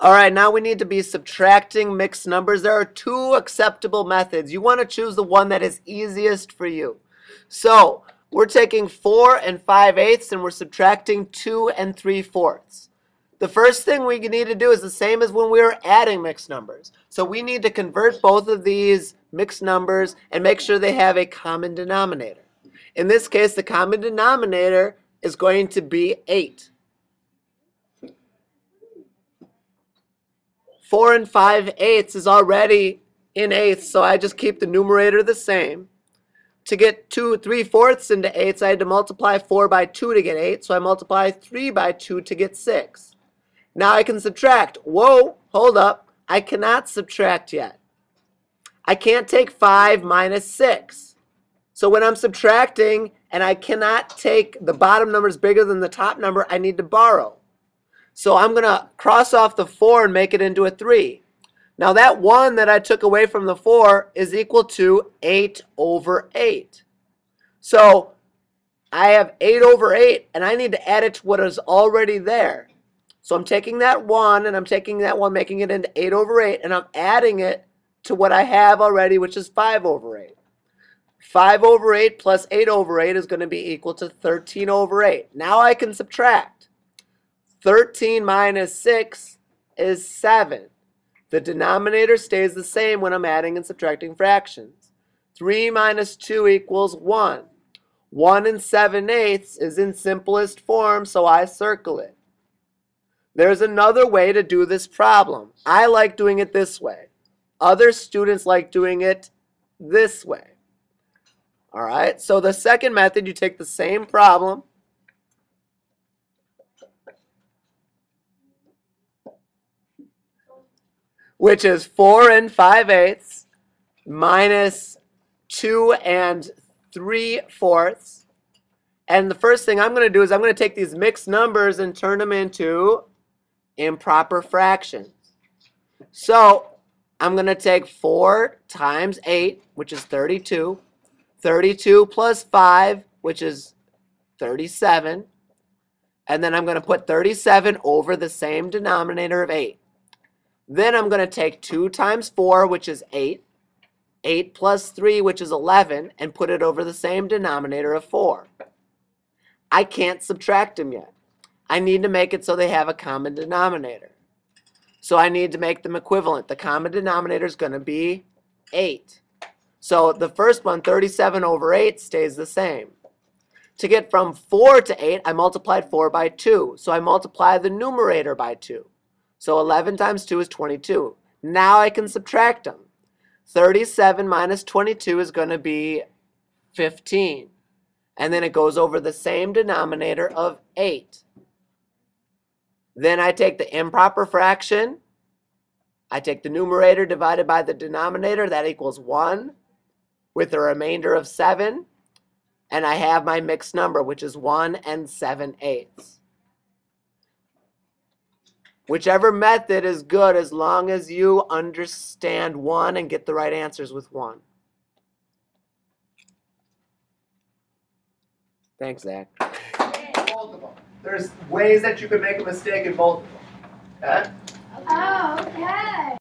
All right, now we need to be subtracting mixed numbers. There are two acceptable methods. You want to choose the one that is easiest for you. So we're taking 4 and 5/8 and we're subtracting 2 and 3/4. The first thing we need to do is the same as when we were adding mixed numbers. So we need to convert both of these mixed numbers and make sure they have a common denominator. In this case, the common denominator is going to be 8. 4 and 5/8 is already in eighths, so I just keep the numerator the same. To get 2 3/4 into eighths, I had to multiply 4 by 2 to get 8, so I multiply 3 by 2 to get 6. Now I can subtract. Whoa, hold up. I cannot subtract yet. I can't take 5 minus 6. So when I'm subtracting and I cannot take the bottom number is bigger than the top number, I need to borrow. So I'm going to cross off the 4 and make it into a 3. Now that 1 that I took away from the 4 is equal to 8 over 8. So I have 8 over 8, and I need to add it to what is already there. So I'm taking that 1, and I'm taking that 1, making it into 8 over 8, and I'm adding it to what I have already, which is 5 over 8. 5 over 8 plus 8 over 8 is going to be equal to 13 over 8. Now I can subtract. 13 minus 6 is 7. The denominator stays the same when I'm adding and subtracting fractions. 3 minus 2 equals 1. 1 and 7/8 is in simplest form, so I circle it. There's another way to do this problem. I like doing it this way. Other students like doing it this way. All right, so the second method, you take the same problem, which is 4 and 5/8 minus 2 and 3/4. And the first thing I'm going to do is I'm going to take these mixed numbers and turn them into improper fractions. So I'm going to take 4 times 8, which is 32. 32 plus 5, which is 37. And then I'm going to put 37 over the same denominator of 8. Then I'm going to take 2 times 4, which is 8. 8 plus 3, which is 11, and put it over the same denominator of 4. I can't subtract them yet. I need to make it so they have a common denominator. So I need to make them equivalent. The common denominator is going to be 8. So the first one, 37 over 8, stays the same. To get from 4 to 8, I multiplied 4 by 2. So I multiply the numerator by 2. So 11 times 2 is 22. Now I can subtract them. 37 minus 22 is going to be 15. And then it goes over the same denominator of 8. Then I take the improper fraction. I take the numerator divided by the denominator. That equals 1 with a remainder of 7. And I have my mixed number, which is 1 and 7/8. Whichever method is good as long as you understand one and get the right answers with one. Thanks, Zach. Both of them. There's ways that you could make a mistake in both of them. Okay? Oh, okay.